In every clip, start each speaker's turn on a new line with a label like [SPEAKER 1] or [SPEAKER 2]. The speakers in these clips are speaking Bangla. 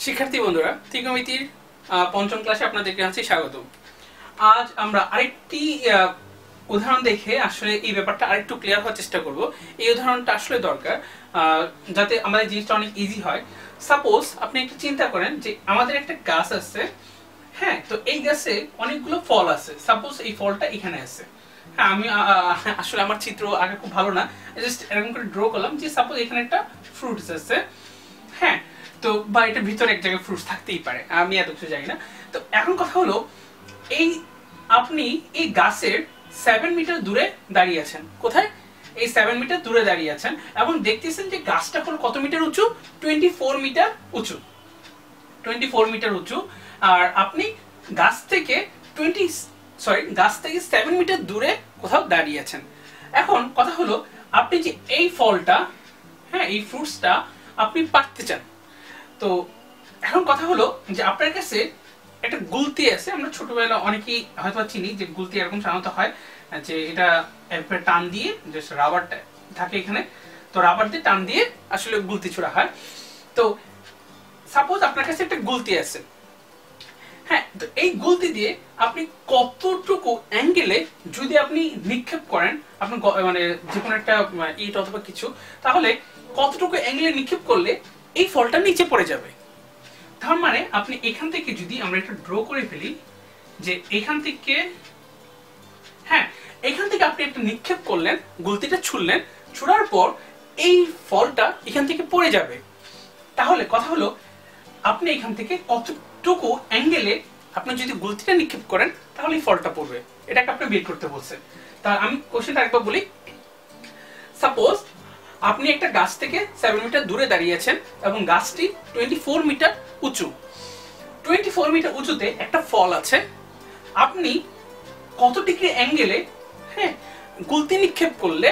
[SPEAKER 1] শিক্ষার্থী বন্ধুরা, ত্রিকোণমিতির পঞ্চম ক্লাসে আপনাদেরকে জানাচ্ছি স্বাগত। আজ আমরা আরেকটি উদাহরণ দেখে আসলে এই ব্যাপারটা আরেকটু ক্লিয়ার হওয়ার চেষ্টা করব। এই উদাহরণটা আসলে দরকার যাতে আমাদের জিনিসটা অনেক ইজি হয়। সাপোজ আপনি একটু চিন্তা করেন যে আমাদের একটা গাছ আছে, হ্যাঁ, তো এই গাছে অনেকগুলো ফল আছে। সাপোজ এই ফলটা এখানে আছে। হ্যাঁ, আমি আসলে আমার চিত্র আগে খুব ভালো না, জাস্ট এরকম করে ড্র করলাম যে সাপোজ এখানে একটা ফ্রুটস আছে, হ্যাঁ, তো বা এটার ভিতরে এক জায়গায় ফ্রুটস থাকতেই পারে, আমি এত কিছু জানি না। তো এখন কথা হলো, আপনি এই গাছের 7 মিটার দূরে দাঁড়িয়ে আছেন। কোথায়? এই 7 মিটার দূরে দাঁড়িয়ে আছেন এবং দেখতেছেন যে গাছটা হলো কত মিটার উঁচু? 24 মিটার উঁচু। 24 মিটার উঁচু। আর আপনি গাছ থেকে 7 মিটার দূরে কোথাও দাঁড়িয়ে আছেন। এখন কথা হলো, আপনি যে এই ফলটা, হ্যাঁ, এই ফ্রুটসটা আপনি পাড়তে চান। তো এখন কথা হলো যে আপনার কাছে একটা গুলতি আছে। আমরা ছোটবেলা অনেকেই হয়তো চিনি যে গুলতি এরকম সাধারণত হয় যে এটা একবার টান দিয়ে, যে রাবারটা থাকে এখানে, তো রাবার দিয়ে টান দিয়ে আসলে গুলতি ছোড়া হয়। তো সাপোজ আপনার কাছে একটা গুলতি আছে, হ্যাঁ, তো এই গুলতি দিয়ে আপনি কতটুকু অ্যাঙ্গেলে যদি আপনি নিক্ষেপ করেন, আপনি মানে যে কোনো একটা ইট অথবা কিছু, তাহলে কতটুকু অ্যাঙ্গেলে নিক্ষেপ করলে এই ফলটা নিচে পড়ে যাবে। তার মানে আপনি এখান থেকে যদি আমরা একটা ড্র করে ফেলি যে এখান থেকে, হ্যাঁ, এখান থেকে আপনি একটা নিক্ষেপ করলেন, গুলতিটা ছুড়লেন, ছুড়ার পর এই ফলটা এখান থেকে পড়ে যাবে। তাহলে কথা হলো, আপনি এখান থেকে কতটুকু অ্যাঙ্গেলে আপনি যদি গুলতিটা নিক্ষেপ করেন তাহলে এই ফলটা পড়বে, এটাকে আপনি বের করতে বলছেন। তা আমি কোশ্চেনটা একবার বলি। সাপোজ আপনি একটা গাছ থেকে 7 মিটার দূরে দাঁড়িয়ে আছেন এবং গাছটি 24 মিটার উঁচু। 24 মিটার উঁচুতে একটা ফল আছে। আপনি কত ডিগ্রি অ্যাঙ্গেলে, হ্যাঁ, গুলতি নিক্ষেপ করলে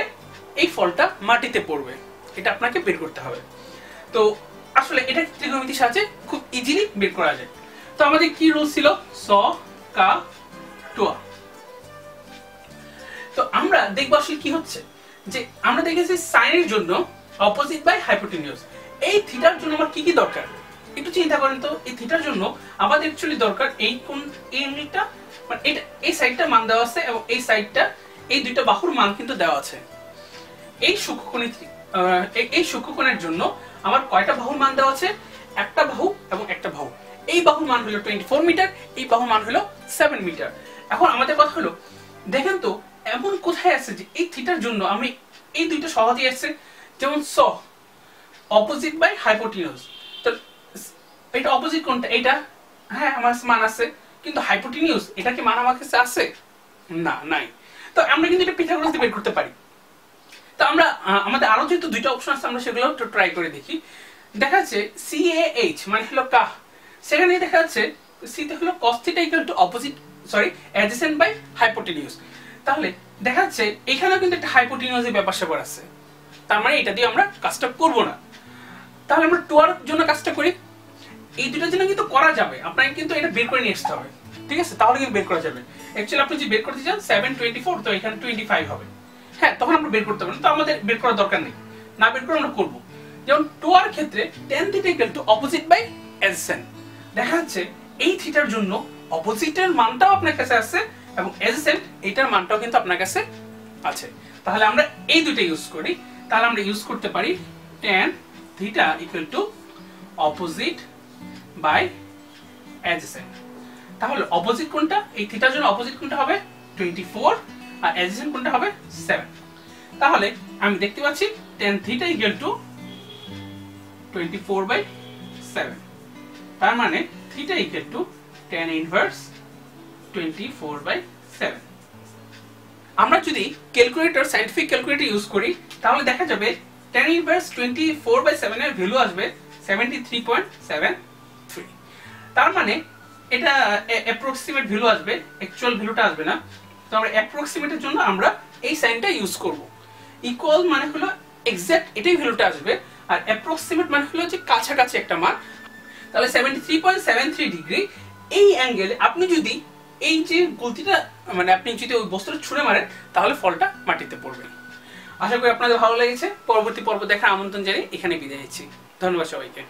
[SPEAKER 1] এই ফলটা মাটিতে পড়বে, এটা আপনাকে বের করতে হবে। তো আসলে এটা ত্রিকোণমিতির সাহায্যে খুব ইজিলি বের করা যায়। তো আমাদের কি রুল ছিল? স কা টোয়া। তো আমরা দেখব আসলে কি হচ্ছে, যে আমরা দেখেছি সাইনের জন্য অপোজিট বাই হাইপোটেনিউজ। এই থিটার জন্য আমার কি কি দরকার একটু চিন্তা করেন তো। এই থিটার জন্য আমাদের অ্যাকচুয়ালি দরকার এই কোণ, এই অ্যাঙ্গেলটা, মানে এটা, এই সাইডটা মান দেওয়া আছে এবং এই সাইডটা, এই দুইটা বাহুর মান কিন্তু দেওয়া আছে। এই সূক্ষ্মকোণের জন্য আমার কয়টা বাহুর মান দেওয়া আছে? একটা বাহু এবং একটা বাহু। এই বাহুর মান হলো 24 মিটার, এই বাহুর মান হলো 7 মিটার। এখন আমাদের কথা হলো, দেখেন তো এমন কোথায় আছে যে এই থিটার জন্য আমি এই দুইটা সহজেই আছে, যেমন স অপোজিট বাই হাইপোটেনিউজ। তো এটা অপোজিট কোনটা? এটা, হ্যাঁ, আমার মান আছে, কিন্তু হাইপোটেনিউজ এটা কি মান আমার কাছে আছে? না, নাই। তো আমরা কিন্তু এটা পিথাগোরাস দিয়ে বের করতে পারি। তো আমরা আমাদের আরো যেহেতু দুইটা অপশন আছে, আমরা সেগুলো একটু ট্রাই করে দেখি। দেখা যাচ্ছে CAH মানে হলো কাহ, সেখানে দেখা যাচ্ছে সি তে হলো cos θ adjacent বাই হাইপোটেনিউজ। তাহলে দেখা যাচ্ছে এখানেও কিন্তু একটা হাইপোটেনিউজের ব্যাপার স্যাপার আছে। তার মানে এটা দিয়ে আমরা কাজটা করব না। তাহলে আমরা টোয়ার জন্য কাজটা করি। এই দুটোর জন্য কিন্তু করা যাবে, আপনাকে কিন্তু এটা বের করে নিয়ে আসতে হবে, ঠিক আছে? তাহলে কিন্তু বের করা যাবে। অ্যাকচুয়ালি আপনি যদি বের করতে চান 7 24, তো এখানে 25 হবে, হ্যাঁ, তখন আমরা বের করতে পারবো। তো আমাদের বের করার দরকার নেই, না বের করে আমরা করবো। যেমন টোয়ার ক্ষেত্রে tan θ অপোজিট বাই অ্যাডজেসেন্ট। দেখা যাচ্ছে এই থিটার জন্য অপোজিটের মানটাও আপনার কাছে আছে এবং অ্যাডজেসেন্ট এটার মানটাও কিন্তু আপনার কাছে আছে। তাহলে আমরা এই দুটো ইউজ করি। তাহলে আমরা ইউজ করতে পারি tan θ অপোজিট বাই অ্যাডজেসেন্ট। তাহলে অপোজিট কোনটা? এই থিটার জন্য অপোজিট কোনটা হবে? 24, আর অ্যাডজেসেন্ট কোনটা হবে? 7। তাহলে আমি দেখতে পাচ্ছি tan θ 24/7। তার মানে θ tan ইনভার্স 24/7। আমরা যদি ক্যালকুলেটর, সায়েন্টিফিক ক্যালকুলেটর ইউজ করি, তাহলে দেখা যাবে tan ইনভার্স 24/7 এর ভ্যালু আসবে 73.73। তার মানে এটা অ্যাপ্রক্সিমেট ভ্যালু আসবে, অ্যাকচুয়াল ভ্যালুটা আসবে না। তো আমরা অ্যাপ্রক্সিমেটের জন্য আমরা এই সাইনটা ইউজ করব। ইকুয়াল মানে হলো এক্সাক্ট এটাই ভ্যালুটা আসবে, আর অ্যাপ্রক্সিমেট মানে হলো যে কাছাকাছি একটা মান। তাহলে 73.73 ডিগ্রি এই অ্যাঙ্গেলে আপনি যদি এই যে গুলতিটা, মানে আপনি যদি ওই বস্তুটা ছুঁড়ে মারেন, তাহলে ফলটা মাটিতে পড়বে। আশা করি আপনাদের ভালো লেগেছে। পরবর্তী পর্ব দেখার আমন্ত্রণ জানিয়ে এখানে বিদায় নিচ্ছি। ধন্যবাদ সবাইকে।